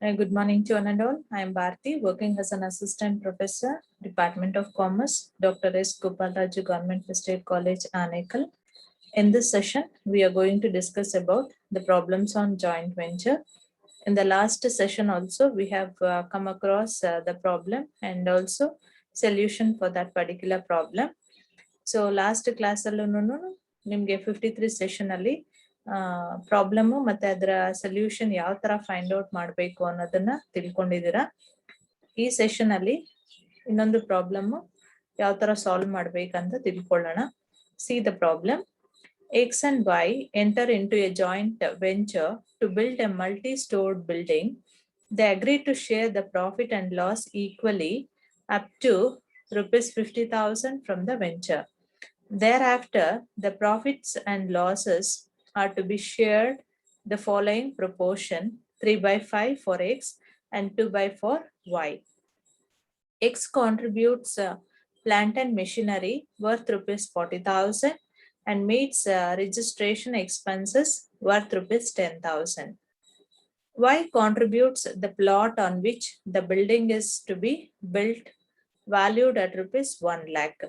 Good morning to one and all. I am Bharti, working as an assistant professor, Department of Commerce, Dr. S. Gopalraju Government State College, Anekal. In this session, we are going to discuss about the problems on joint venture. In the last session also, we have come across the problem and also solution for that particular problem. So last class ನಿಮ್ಗೆ 53 session ಅಲ್ಲಿ problem ಮತ್ತೆ ಅದರ solution ಯಾವ ತರ find out ಮಾಡಬೇಕು ಅನ್ನೋದನ್ನ ತಿಳ್ಕೊಂಡಿದ್ದೀರಾ. ಈ session ಅಲ್ಲಿ ಇನ್ನೊಂದು ಪ್ರಾಬ್ಲಮ್ ಯಾವ ತರ ಸಾಲ್ವ್ ಮಾಡ್ಬೇಕಂತ ತಿಳ್ಕೊಳ್ಳೋಣ. C the problem. X and Y enter into a joint venture to build a multi-stored building. They agree to share the profit and loss equally up to rupees 50,000 from the venture. Thereafter, the profits and losses are to be shared the following proportion: 3/5 for X and 2/5 for Y. X contributes plant and machinery worth rupees 40,000 and meets registration expenses worth rupees 10,000. Y contributes the plot on which the building is to be built valued at rupees 1 lakh.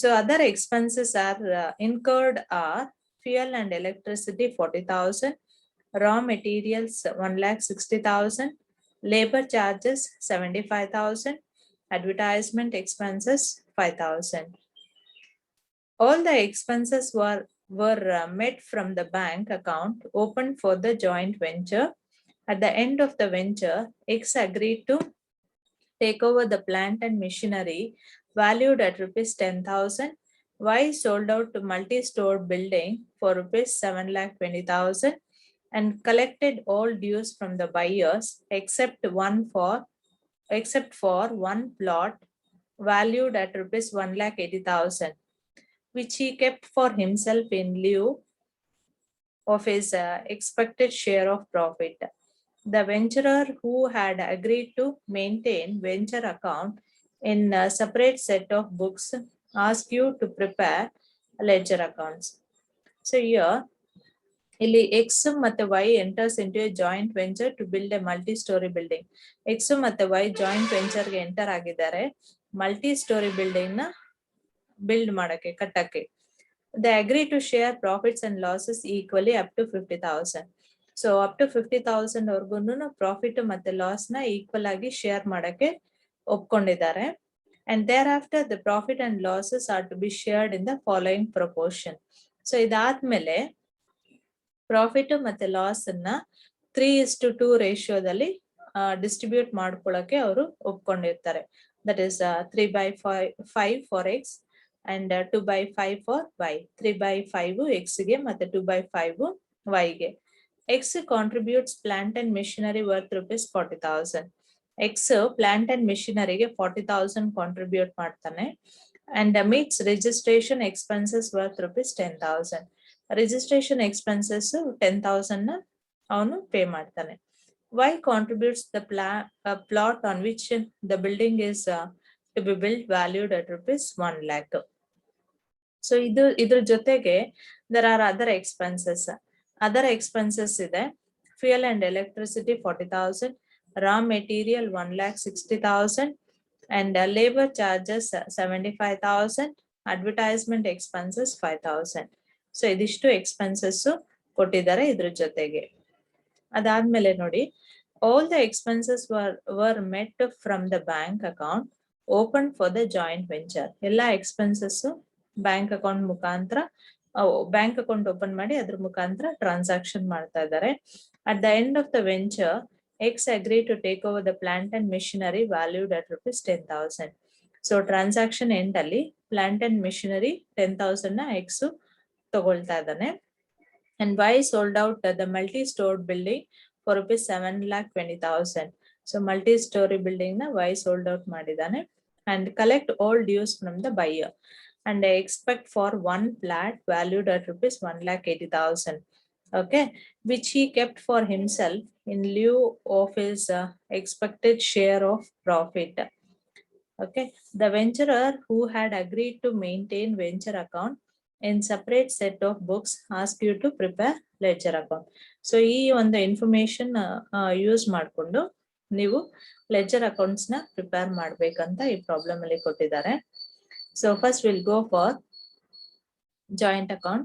So other expenses are incurred are fuel and electricity 40,000, raw materials 1,60,000, labor charges 75,000, advertisement expenses 5,000. All the expenses were met from the bank account opened for the joint venture. At the end of the venture, X agreed to take over the plant and machinery valued at rupees 10,000. Y sold out to multi-store building for rupees 7,20,000 and collected all dues from the buyers except for one plot valued at rupees 1,80,000, which he kept for himself in lieu of his expected share of profit. The venturer who had agreed to maintain venture account in a separate set of books asked you to prepare ledger accounts. So here, ಇಲ್ಲಿ X ಮತ್ತೆ Y enters into a joint venture to build a multi-story building. X ಮತ್ತೆ Y joint venture ಗೆ enter ಆಗಿದ್ದಾರೆ multi-story building ನ build ಮಾಡಕ್ಕೆ ಕಟ್ಟಕ್ಕೆ. They agree to share profits and losses equally up to 50,000. So up to 50,000 ವರ್ಗು profit ಮತ್ತೆ loss ನ equal ಆಗಿ ಶೇರ್ ಮಾಡಕ್ಕೆ ಒಪ್ಕೊಂಡಿದ್ದಾರೆ. And thereafter the profit and losses are to be shared in the following proportion. So ಇದಾದ್ಮೇಲೆ profit ಮತ್ತೆ loss ಅನ್ನ 3:2 ರೇಷಿಯೋದಲ್ಲಿ ಡಿಸ್ಟ್ರಿಬ್ಯೂಟ್ ಮಾಡ್ಕೊಳಕ್ಕೆ ಅವರು ಒಪ್ಕೊಂಡಿರ್ತಾರೆ. That is 3/5 for x and 2/5 for y. 3/5 x ಗೆ ಮತ್ತೆ 2/5 ವೈ ಗೆ. X contributes plant and machinery worth rupees 40,000. X plant and machinery ಗೆ 40,000 contribute ಮಾಡ್ತಾನೆ and meets registration expenses worth rupees 10,000. Registration expenses 10,000 ನ ಅವನು ಪೇ ಮಾಡ್ತಾನೆ. Y contributes the plot on which the building is to be built valued at rupees 1 lakh. So ಇದ್ರ ಜೊತೆಗೆ there are other expenses. Other expenses ಇದೆ fuel and electricity 40,000, raw material 1,60,000 and labor charges 75,000, advertisement expenses 5,000. So ಇದಿಷ್ಟು expenses ಕೊಟ್ಟಿದ್ದಾರೆ ಇದ್ರ ಜೊತೆಗೆ. ಅದಾದ್ಮೇಲೆ ನೋಡಿ, all the expenses were met from the bank account opened for the joint venture. ಎಲ್ಲ expenses bank account ಮುಖಾಂತರ bank account open ಮಾಡಿ ಅದ್ರ ಮುಖಾಂತರ ಟ್ರಾನ್ಸಾಕ್ಷನ್ ಮಾಡ್ತಾ ಇದ್ದಾರೆ. At the end of the venture X agree to take over the plant and machinery valued at rupees 10,000. So transaction end ಅಲ್ಲಿ plant and machinery 10,000 ನ X ತಗೊಳ್ತಾ ಇದ್ದಾನೆ. And Y sold out the multi store building for rupees 7,20,000. So multi storey building ನ Y sold out ಮಾಡಿದ್ದಾನೆ and collect all dues from the buyer. And I expect for one plat valued at rupees 1,80,000. Okay, which he kept for himself in lieu of his expected share of profit. Okay, the venturer who had agreed to maintain venture account in separate set of books ask you to prepare ledger account. So ಈ ಒಂದು information use ಮಾಡಿಕೊಂಡು ನೀವು ledger accounts ನ prepare ಮಾಡಬೇಕಂತ ಈ problem ಅಲ್ಲಿ ಕೊಟ್ಟಿದ್ದಾರೆ. So first we'll go for joint account,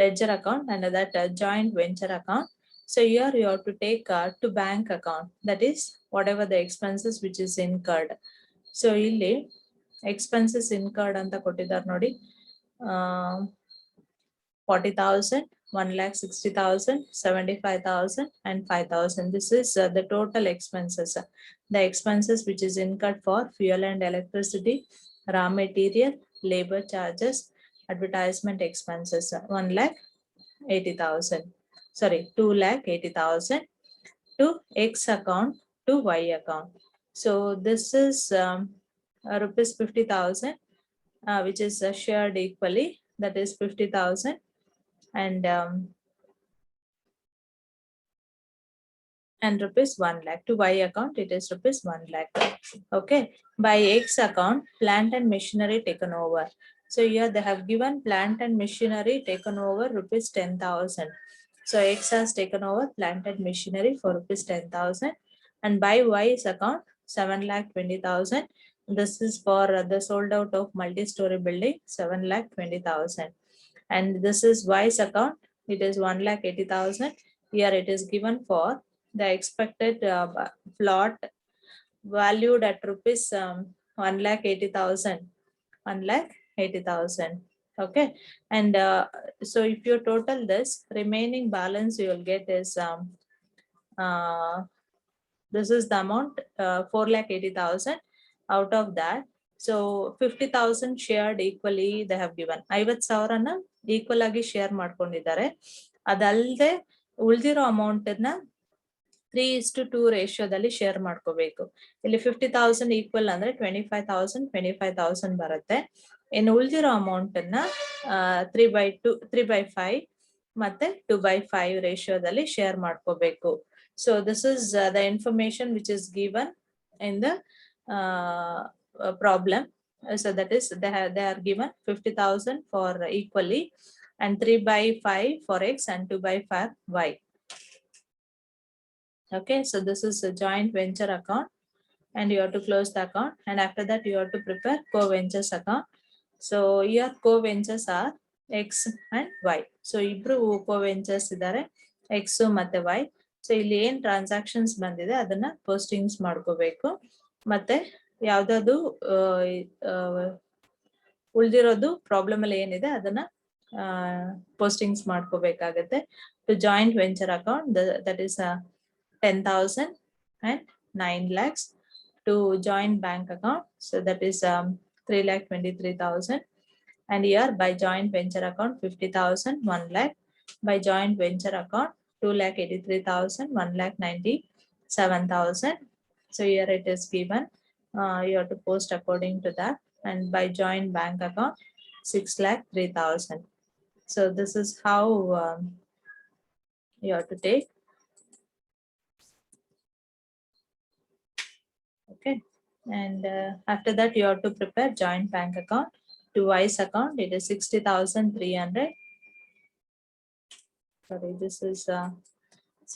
ledger account, and that joint venture account. So here you have to take to bank account, that is whatever the expenses which is incurred. So ಇಲ್ಲಿ expenses incurred ಅಂತ ಕೊಟ್ಟಿದ್ದಾರೆ ನೋಡಿ, 40,000, 1,60,000, 75,000, and 5,000. This is the total expenses. The expenses which is incurred for fuel and electricity, raw material, labor charges, advertisement expenses, 1,80,000. Sorry, 2,80,000 to X account to Y account. So this is rupees 50,000, which is shared equally. That is 50,000, and rupees 1 lakh. To Y account it is rupees 1 lakh. Okay, by X account, plant and machinery taken over. So here they have given plant and machinery taken over rupees 10,000. So X has taken over plant and machinery for rupees 10,000, and by Y's account 7,20,000. This is for the sold out of multi-story building, 7,20,000. And this is Y's account, it is 1,80,000. Here it is given for the expected plot valued at rupees 1,80,000. 1,80,000. Okay, and so if you total this, remaining balance you will get is this is the amount, 4,80,000. Out of that, so 50,000 shared equally they have given. 50,000 equal ಆಗಿ share ಮಾಡ್ಕೊಂಡಿದ್ದಾರೆ. ಅದಲ್ಲದೆ ಉಳಿದಿರೋ amount ನ 3:2 ರೇಷಿಯೋದಲ್ಲಿ share ಮಾಡ್ಕೋಬೇಕು. ಇಲ್ಲಿ 50,000 equal ಅಂದ್ರೆ 25,000 ಬರುತ್ತೆ. ಇನ್ನು ಉಳಿದಿರೋ ಅಮೌಂಟ್ ನ 3/2, 3/5 ಮತ್ತೆ 2/5 ರೇಷಿಯೋದಲ್ಲಿ ಶೇರ್ ಮಾಡ್ಕೋಬೇಕು. So this is the information which is given in the problem. So that is they are given 50,000 for equally, and 3/5 for X and 2/5 Y. Okay, so this is a joint venture account, and you have to close the account, and after that you have to prepare co-ventures account. So here co-ventures are X and Y. So ibru co-ventures idare, X ಮತ್ತೆ Y. So ಇಲ್ಲಿ ಏನ್ transactions ಬಂದಿದೆ ಅದನ್ನ postings ಮಾಡ್ಕೋಬೇಕು, ಮತ್ತೆ ಯಾವ್ದಾದ್ರು ಉಳ್ದಿರೋದು problem ಅಲ್ಲಿ ಏನಿದೆ ಅದನ್ನ ಪೋಸ್ಟಿಂಗ್ಸ್ ಮಾಡ್ಕೋಬೇಕಾಗತ್ತೆ. To joint venture account, that is 10,000 and 9 lakhs. To joint bank account, so that is 3,23,000. And here by joint venture account 50,000, 1 lakh. By joint venture account 2,83,000, 1,97,000. So here it is given. You have to post according to that. And by joint bank account 6,03,000. So this is how you have to take. Okay, and after that you have to prepare joint bank account. To Y's account it is 60,300. Sorry, this is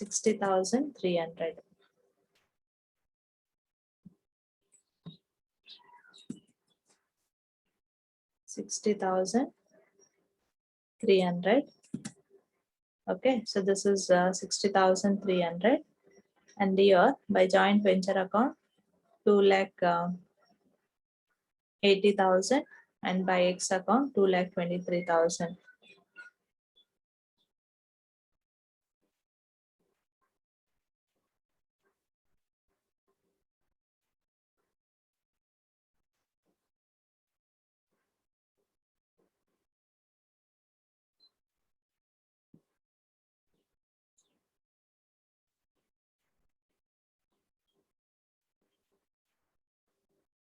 60,300. $60,300. Okay, so this is 60,300, and here by joint venture account 2,80,000, and by X account 2,23,000.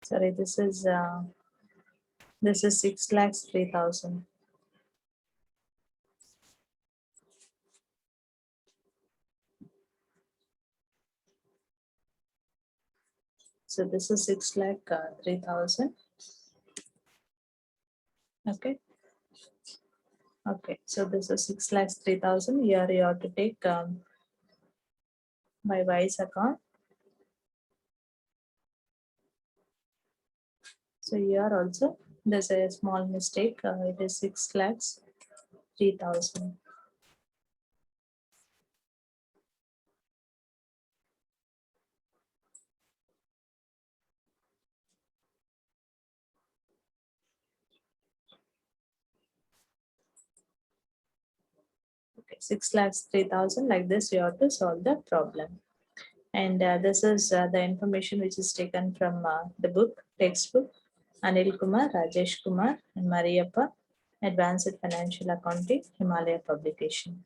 Sorry, this is 6,03,000. So this is 6,03,000. Okay. Okay, so this is 6,03,000. Here you have to take by wise account. So here also there's a small mistake. It is 6,03,000. Okay, 6,03,000. Like this, you have to solve the problem. And this is the information which is taken from the book, textbook, Anil Kumar, Rajesh Kumar, and Mariappa, Advanced Financial Accounting, Himalaya Publication.